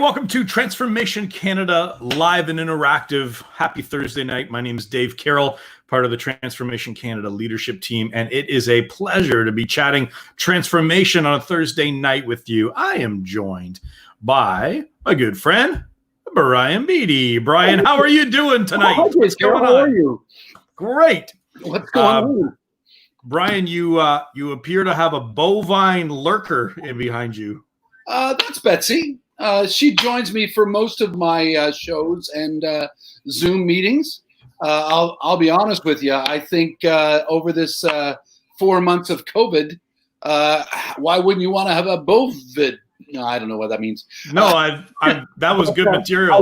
welcome to Transformation Canada, live and interactive. Happy Thursday night. My name is Dave Carroll, part of the Transformation Canada leadership team, and it is a pleasure to be chatting transformation on a Thursday night with you. I am joined by my good friend, Brian Beatty. Brian, how are you doing tonight? What's going on? How are you? Great. What's going on? Brian, you appear to have a bovine lurker in behind you. That's Betsy. She joins me for most of my shows and Zoom meetings. I'll be honest with you. I think over this 4 months of COVID, why wouldn't you want to have a bovid? No, I don't know what that means. No, that was good material.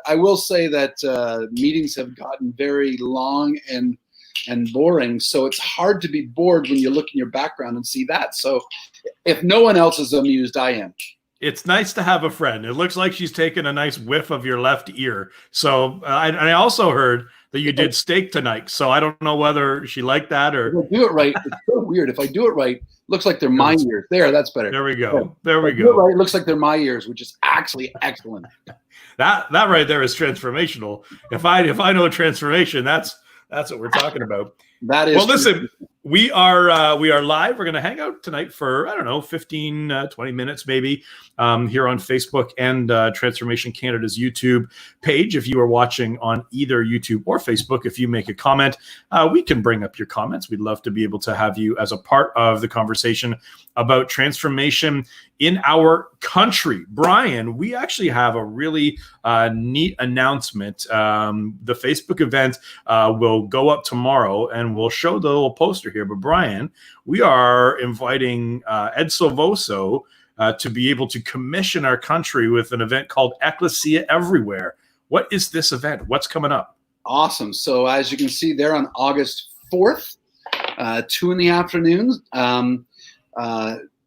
I will say that meetings have gotten very long and boring, so it's hard to be bored when you look in your background and see that. So if no one else is amused, I am. It's nice to have a friend. It looks like she's taken a nice whiff of your left ear. So I also heard that you did steak tonight. So I don't know whether she liked that or... If I do it right, it's so weird. If I do it right, looks like they're my ears. There, that's better. There we go. There we go. Do it right, it looks like they're my ears, which is actually excellent. That right there is transformational. If I know transformation, that's what we're talking about. That is. Well, listen, we are live. We're going to hang out tonight for, 15, 20 minutes maybe here on Facebook and Transformation Canada's YouTube page. If you are watching on either YouTube or Facebook, if you make a comment, we can bring up your comments. We'd love to be able to have you as a part of the conversation about transformation in our country. Brian, we actually have a really neat announcement. The Facebook event will go up tomorrow, and we'll show the little poster here. But Brian, we are inviting Ed Silvoso to be able to commission our country with an event called Ekklesia Everywhere. What is this event? What's coming up? Awesome. So as you can see there on August 4th, 2 in the afternoon,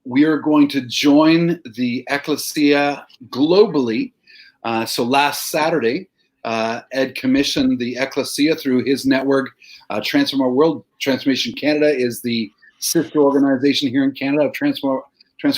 we are going to join the Ekklesia globally. So last Saturday, Ed commissioned the Ekklesia through his network, Transform Our World. Transformation Canada is the sister organization here in Canada of Transform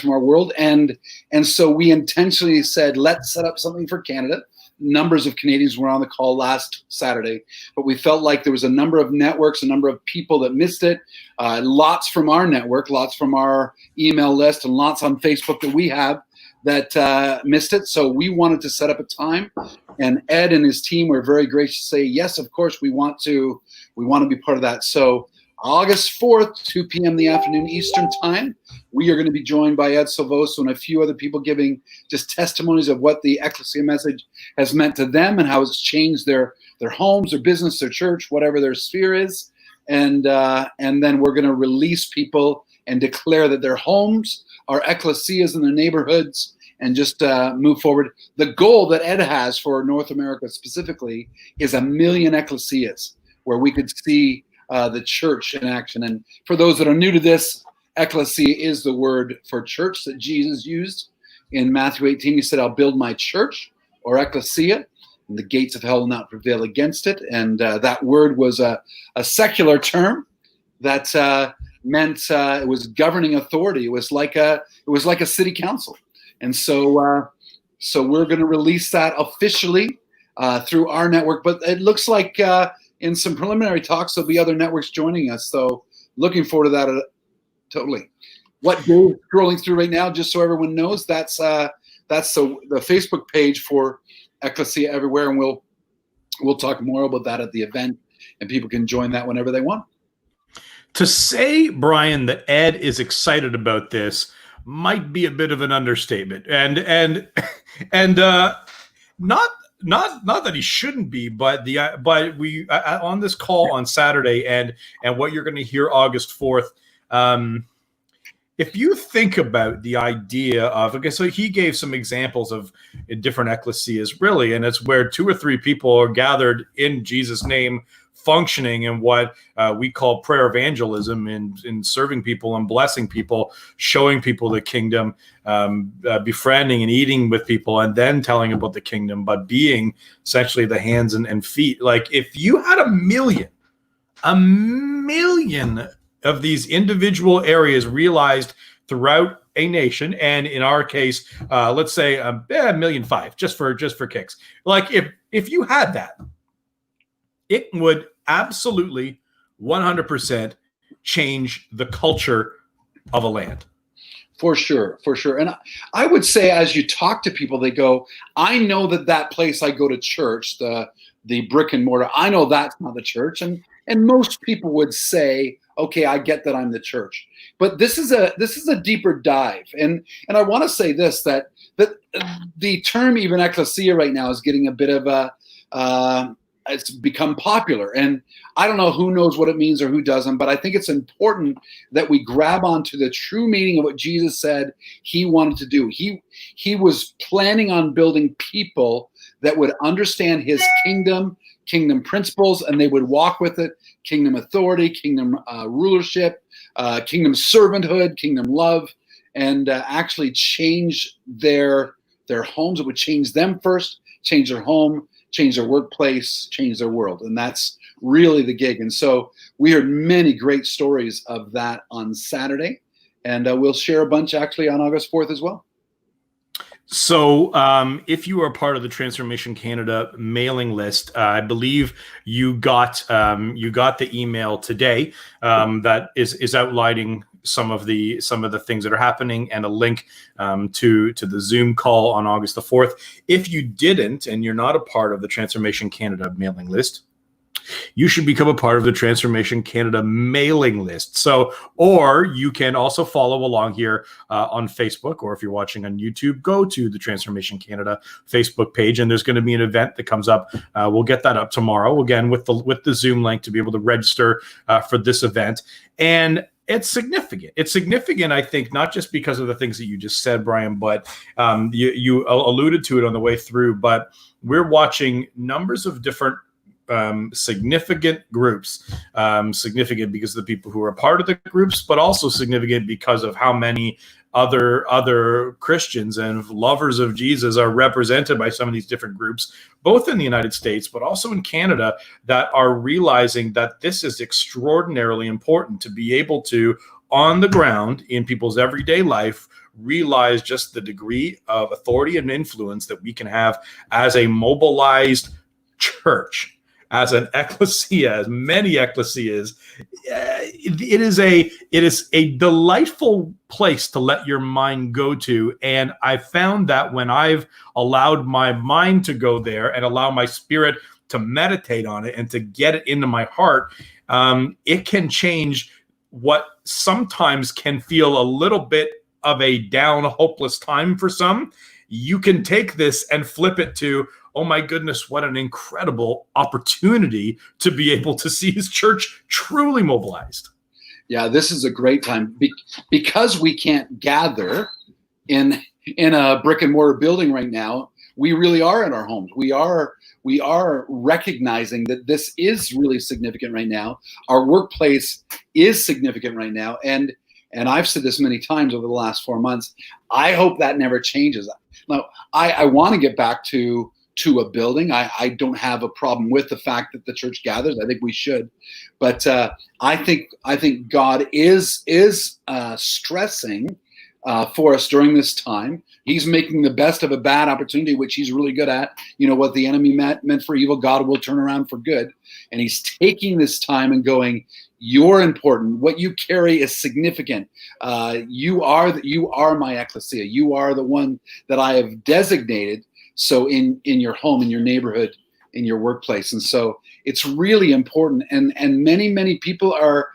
Our World. And so we intentionally said, let's set up something for Canada. Numbers of Canadians were on the call last Saturday, but we felt like there was a number of networks, a number of people that missed it. Lots from our network, lots from our email list, and lots on Facebook that we have that missed it. So we wanted to set up a time, and Ed and his team were very gracious to say, yes, of course, we want to be part of that. So August 4th, 2 p.m. in the afternoon Eastern time, we are going to be joined by Ed Silvoso and a few other people giving just testimonies of what the Ekklesia message has meant to them and how it's changed their homes, their business, their church, whatever their sphere is. And then we're going to release people and declare that their homes are Ekklesias in their neighborhoods and just move forward. The goal that Ed has for North America specifically is 1 million Ekklesias, where we could see the church in action. And for those that are new to this, Ekklesia is the word for church that Jesus used. In Matthew 18, he said, I'll build my church, or Ekklesia, and the gates of hell will not prevail against it. And that word was a secular term that meant it was governing authority. It was like a city council. And so we're going to release that officially through our network. But it looks like in some preliminary talks, there'll be other networks joining us. So looking forward to that totally. What Dave's scrolling through right now, just so everyone knows, that's the Facebook page for Ekklesia Everywhere, and we'll talk more about that at the event, and people can join that whenever they want. To say, Brian, that Ed is excited about this might be a bit of an understatement, and not that he shouldn't be, but we on this call on Saturday and what you're going to hear August 4th. If you think about the idea of, okay, so he gave some examples of different ecclesias, really, and it's where 2 or 3 people are gathered in Jesus' name, functioning in what we call prayer evangelism, in serving people and blessing people, showing people the kingdom, befriending and eating with people, and then telling about the kingdom, but being essentially the hands and feet. Like, if you had 1 million of these individual areas realized throughout a nation, and in our case, let's say $1.5 million, just for kicks. Like if you had that, it would absolutely 100% change the culture of a land. For sure. And I would say, as you talk to people, they go, I know that place I go to church, the brick and mortar, I know that's not the church. And most people would say, okay, I get that I'm the church. But this is a deeper dive. And I want to say this, that the term even ecclesia right now is getting a bit of it's become popular, and I don't know who knows what it means or who doesn't, but I think it's important that we grab onto the true meaning of what Jesus said he wanted to do. He was planning on building people that would understand his kingdom principles, and they would walk with it, kingdom authority, kingdom rulership, kingdom servanthood, kingdom love, and actually change their homes. It would change them first, change their home, change their workplace, change their world. And that's really the gig. And so we heard many great stories of that on Saturday. And we'll share a bunch actually on August 4th as well. So if you are part of the Transformation Canada mailing list, I believe you got the email today that is outlining some of the things that are happening, and a link to the Zoom call on August the 4th. If you didn't, and you're not a part of the Transformation Canada mailing list, you should become a part of the Transformation Canada mailing list. So, or you can also follow along here on Facebook, or if you're watching on YouTube, go to the Transformation Canada Facebook page, and there's going to be an event that comes up. We'll get that up tomorrow, again with the Zoom link to be able to register for this event. And it's significant. It's significant, I think, not just because of the things that you just said, Brian, but you alluded to it on the way through. But we're watching numbers of different significant groups, significant because of the people who are part of the groups, but also significant because of how many other Christians and lovers of Jesus are represented by some of these different groups, both in the United States, but also in Canada, that are realizing that this is extraordinarily important to be able to, on the ground in people's everyday life, realize just the degree of authority and influence that we can have as a mobilized church, as an ecclesia, as many ecclesias. It is a delightful place to let your mind go to. And I found that when I've allowed my mind to go there and allow my spirit to meditate on it and to get it into my heart, it can change what sometimes can feel a little bit of a down, hopeless time for some. You can take this and flip it to, oh my goodness, what an incredible opportunity to be able to see his church truly mobilized. Yeah, this is a great time because we can't gather in a brick and mortar building right now. We really are in our homes. We are recognizing that this is really significant right now. Our workplace is significant right now. And I've said this many times over the last 4 months. I hope that never changes. Now, I want to get back to a building. I don't have a problem with the fact that the church gathers. I think we should, but I think God is stressing for us during this time. He's making the best of a bad opportunity, which he's really good at. You know, what the enemy meant for evil, God will turn around for good. And he's taking this time and going, you're important. What you carry is significant. You are my ecclesia. You are the one that I have designated. So in your home, in your neighborhood, in your workplace. And so it's really important. And many people are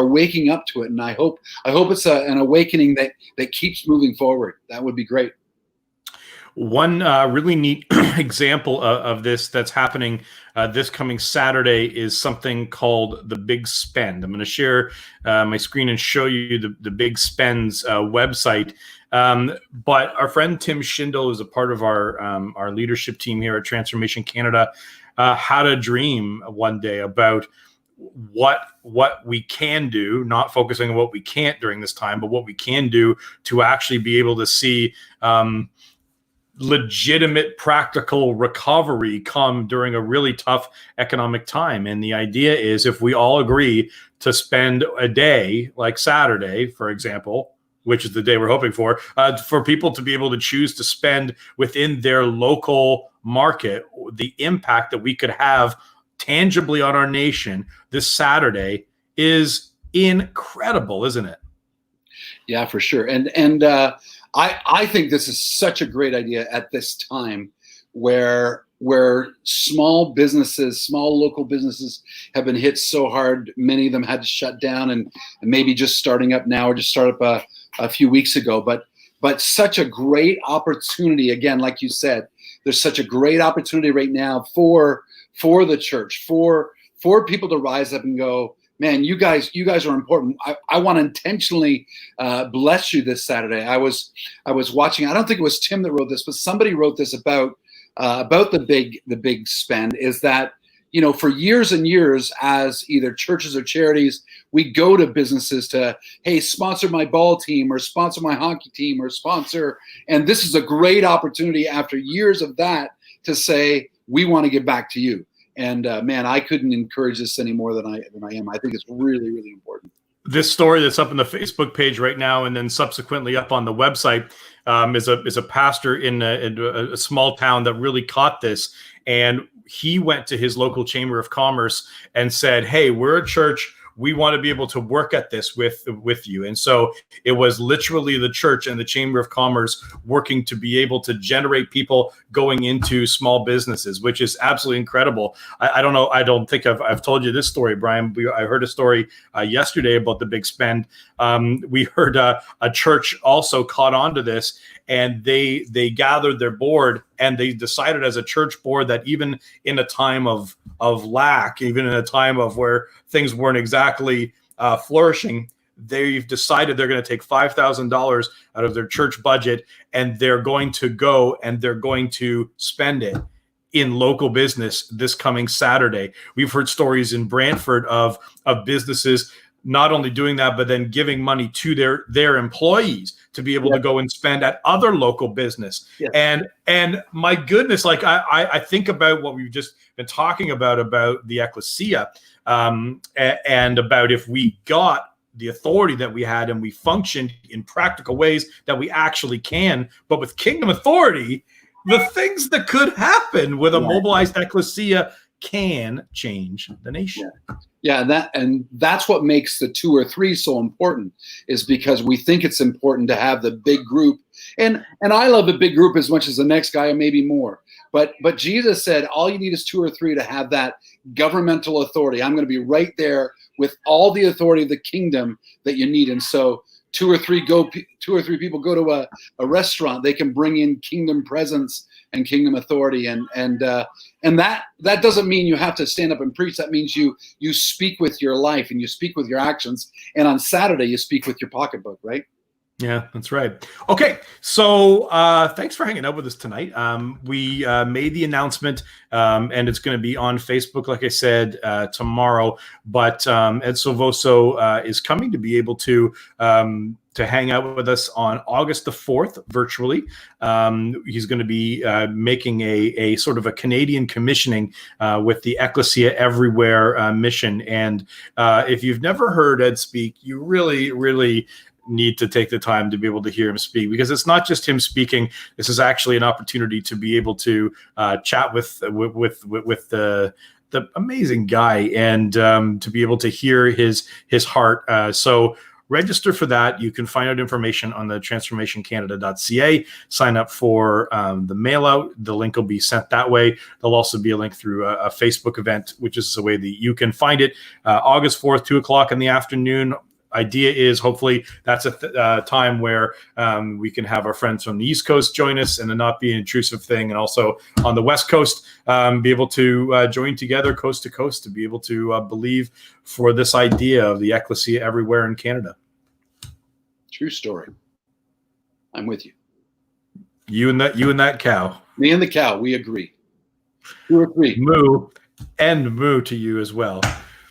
waking up to it. And I hope it's an awakening that keeps moving forward. That would be great. One really neat example of this that's happening this coming Saturday is something called the Big Spend. I'm going to share my screen and show you the Big Spend's website. But our friend Tim Schindel is a part of our leadership team here at Transformation Canada. Had a dream one day about what we can do, not focusing on what we can't during this time, but what we can do to actually be able to see legitimate practical recovery come during a really tough economic time. And the idea is, if we all agree to spend a day like Saturday, for example, which is the day we're hoping for people to be able to choose to spend within their local market, the impact that we could have tangibly on our nation this Saturday is incredible, isn't it? Yeah, for sure. And I think this is such a great idea at this time where small local businesses have been hit so hard. Many of them had to shut down and maybe just starting up now or just started up a few weeks ago. But such a great opportunity, again, like you said, there's such a great opportunity right now for the church, for people to rise up and go, man, you guys are important. I want to intentionally bless you this Saturday. I was watching, I don't think it was Tim that wrote this, but somebody wrote this about the big spend, is that, you know, for years and years, as either churches or charities, we go to businesses to, hey, sponsor my ball team or sponsor my hockey team or sponsor. And this is a great opportunity after years of that to say, we want to give back to you. And man, I couldn't encourage this any more than I am. I think it's really, really important. This story that's up on the Facebook page right now, and then subsequently up on the website, is a pastor in a small town that really caught this, and he went to his local chamber of commerce and said, "Hey, we're a church. We want to be able to work at this with you." And so it was literally the church and the Chamber of Commerce working to be able to generate people going into small businesses, which is absolutely incredible. I don't know. I don't think I've told you this story, Brian. I heard a story yesterday about the big spend. We heard a church also caught on to this, and they gathered their board and they decided as a church board that even in a time of lack, even in a time of where things weren't exactly flourishing, they've decided they're going to take $5,000 out of their church budget, and they're going to go and they're going to spend it in local business this coming Saturday. We've heard stories in Brantford of businesses not only doing that, but then giving money to their employees to be able to go and spend at other local business. And my goodness, like I think about what we've just been talking about the Ekklesia, and about if we got the authority that we had and we functioned in practical ways that we actually can, but with kingdom authority, the things that could happen with a mobilized Ekklesia can change the nation. Yeah, that's what makes the 2 or 3 so important, is because we think it's important to have the big group. And I love a big group as much as the next guy, or maybe more. But Jesus said all you need is 2 or 3 to have that governmental authority. I'm going to be right there with all the authority of the kingdom that you need. And so 2 or 3 people go to a restaurant, they can bring in kingdom presence and kingdom authority, and that doesn't mean you have to stand up and preach. That means you speak with your life and you speak with your actions. And on Saturday you speak with your pocketbook, right? Yeah, that's right. Okay, so thanks for hanging out with us tonight. We made the announcement, and it's going to be on Facebook, like I said, tomorrow. But Ed Silvoso is coming to be able to hang out with us on August the 4th virtually. He's going to be making a sort of a Canadian commissioning with the Ekklesia Everywhere mission. And if you've never heard Ed speak, you really, really need to take the time to be able to hear him speak, because it's not just him speaking. This is actually an opportunity to be able to chat with the amazing guy, and to be able to hear his heart. So register for that. You can find out information on the transformationcanada.ca. Sign up for the mail out. The link will be sent that way. There'll also be a link through a Facebook event, which is the way that you can find it. August 4th, 2:00 in the afternoon. Idea is hopefully that's a time where we can have our friends from the East Coast join us, and not be an intrusive thing. And also on the West Coast, be able to join together coast to coast to be able to believe for this idea of the Ekklesia Everywhere in Canada. True story. I'm with you. You and that cow. Me and the cow, we agree. 2 or 3. Moo, and moo to you as well.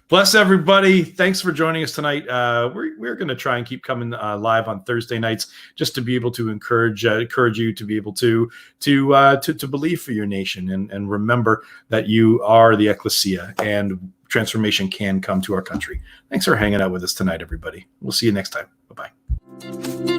Bless everybody. Thanks for joining us tonight. We're going to try and keep coming live on Thursday nights, just to be able to encourage you to be able to believe for your nation, and remember that you are the Ekklesia, and transformation can come to our country. Thanks for hanging out with us tonight, everybody. We'll see you next time. Bye-bye.